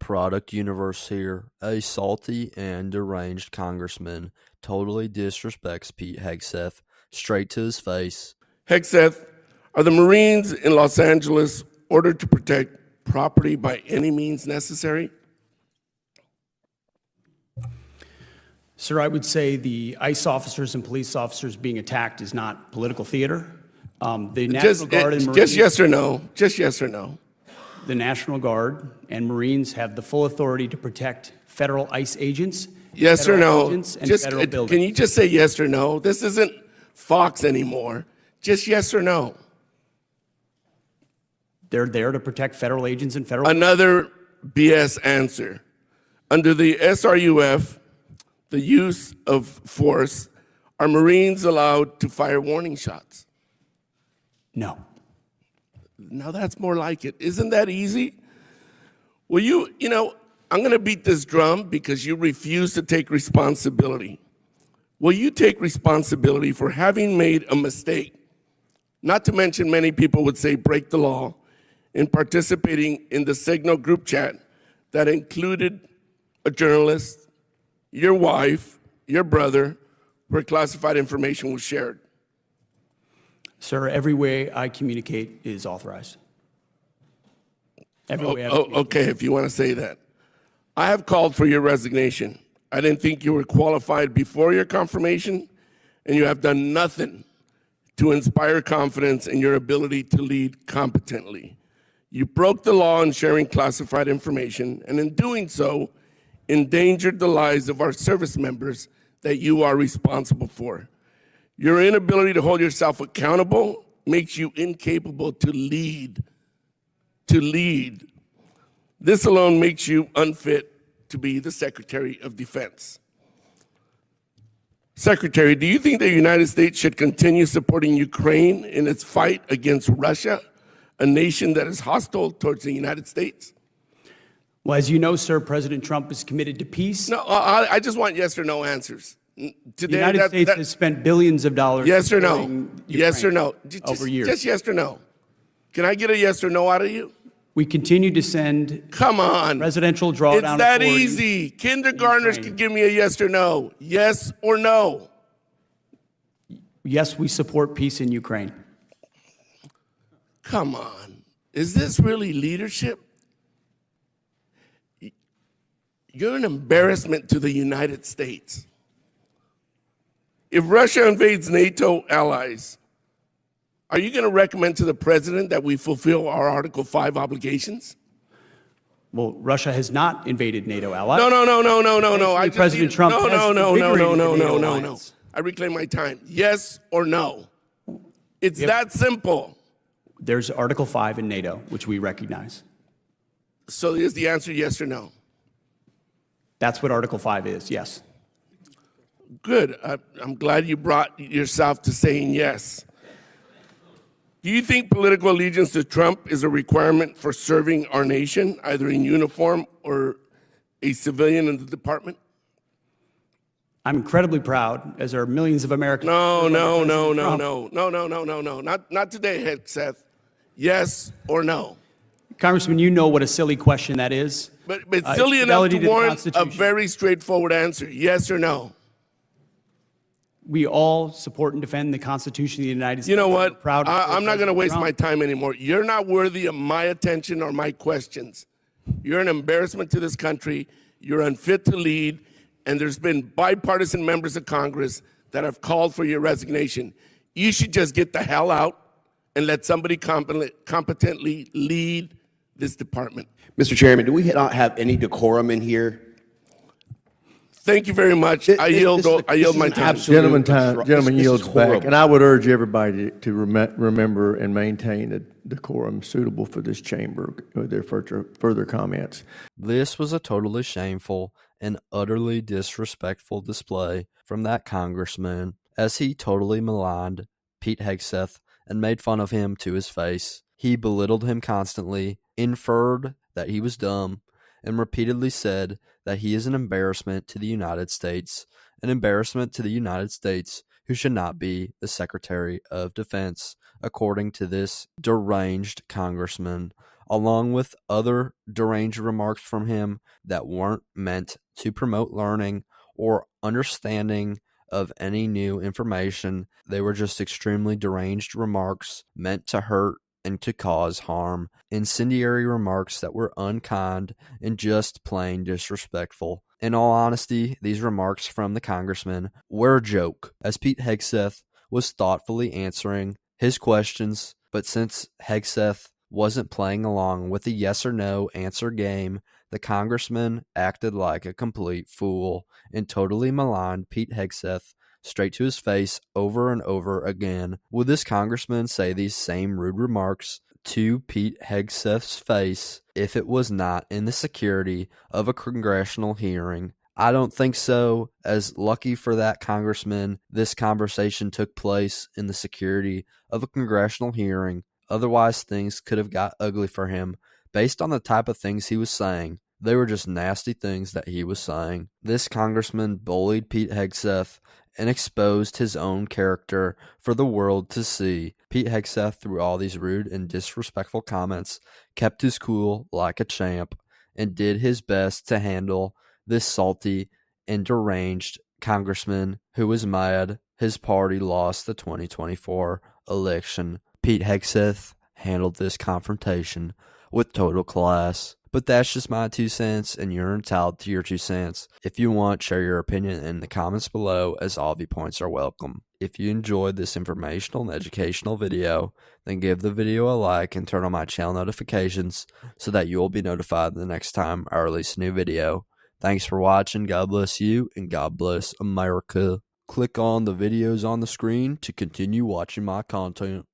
product universe here. A salty and deranged congressman totally disrespects Pete Hegseth straight to his face. Hegseth, are the Marines in Los Angeles ordered to protect property by any means necessary? Sir, I would say the ICE officers and police officers being attacked is not political theater. The National Guard and Marines, just yes or no. Just yes or no. The National Guard and Marines have the full authority to protect federal ICE agents. Yes or no. Buildings. Can you just say yes or no? This isn't Fox anymore. Just yes or no. They're there to protect federal agents and federal. Another BS answer. Under the SRUF, the use of force, are Marines allowed to fire warning shots? No. Now that's more like it. Isn't that easy? Well, I'm going to beat this drum because you refuse to take responsibility. Will you take responsibility for having made a mistake? Not to mention, many people would say break the law in participating in the Signal group chat that included a journalist, your wife, your brother, where classified information was shared. Sir, every way I communicate is authorized. Okay, if you want to say that. I have called for your resignation. I didn't think you were qualified before your confirmation, and you have done nothing to inspire confidence in your ability to lead competently. You broke the law in sharing classified information, and in doing so, endangered the lives of our service members that you are responsible for. Your inability to hold yourself accountable makes you incapable to lead. This alone makes you unfit to be the Secretary of Defense. Secretary, do you think the United States should continue supporting Ukraine in its fight against Russia, a nation that is hostile towards the United States? Well, as you know, sir, President Trump is committed to peace. No, I just want yes or no answers. Today, the United States has spent billions of dollars. Yes or no? Yes or no? Over years. Just yes or no. Can I get a yes or no out of you? We continue to send. Come on. Presidential drawdown. It's that easy. Kindergartners can give me a yes or no. Yes or no. Yes, we support peace in Ukraine. Come on. Is this really leadership? You're an embarrassment to the United States. If Russia invades NATO allies, are you going to recommend to the president that we fulfill our Article 5 obligations? Well, Russia has not invaded NATO allies. No. President Trump has invigorated the NATO alliance. I reclaim my time. Yes or no? It's that simple. There's Article 5 in NATO, which we recognize. So is the answer yes or no? That's what Article 5 is, yes. Good. I'm glad you brought yourself to saying yes. Do you think political allegiance to Trump is a requirement for serving our nation, either in uniform or a civilian in the department? I'm incredibly proud, as are millions of Americans. No. Not today, Hegseth. Yes or no? Congressman, you know what a silly question that is. But it's silly enough to warrant a very straightforward answer. Yes or no? We all support and defend the Constitution of the United States. You know what? I'm not going to waste my time anymore. You're not worthy of my attention or my questions. You're an embarrassment to this country. You're unfit to lead. And there's been bipartisan members of Congress that have called for your resignation. You should just get the hell out and let somebody competently lead this department. Mr. Chairman, do we not have any decorum in here? Thank you very much. I yield my time. Gentleman yields back. And I would urge everybody to remember and maintain a decorum suitable for this chamber with their further comments. This was a totally shameful and utterly disrespectful display from that congressman, as he totally maligned Pete Hegseth and made fun of him to his face. He belittled him constantly, inferred that he was dumb, and repeatedly said that he is an embarrassment to the United States, who should not be the Secretary of Defense, according to this deranged congressman. along with other deranged remarks from him that weren't meant to promote learning or understanding of any new information. They were just extremely deranged remarks meant to hurt and to cause harm. Incendiary remarks that were unkind and just plain disrespectful. In all honesty, these remarks from the congressman were a joke, as Pete Hegseth was thoughtfully answering his questions, but since Hegseth wasn't playing along with the yes or no answer game, the congressman acted like a complete fool and totally maligned Pete Hegseth straight to his face over and over again. Would this congressman say these same rude remarks to Pete Hegseth's face if it was not in the security of a congressional hearing? I don't think so, as lucky for that congressman, this conversation took place in the security of a congressional hearing. Otherwise, things could have got ugly for him based on the type of things he was saying. They were just nasty things that he was saying. This congressman bullied Pete Hegseth and exposed his own character for the world to see. Pete Hegseth, through all these rude and disrespectful comments, kept his cool like a champ and did his best to handle this salty and deranged congressman who was mad his party lost the 2024 election. Pete Hegseth handled this confrontation with total class. But that's just my 2 cents, and you're entitled to your 2 cents. If you want, share your opinion in the comments below, as all viewpoints are welcome. If you enjoyed this informational and educational video, then give the video a like and turn on my channel notifications so that you will be notified the next time I release a new video. Thanks for watching. God bless you, and God bless America. Click on the videos on the screen to continue watching my content.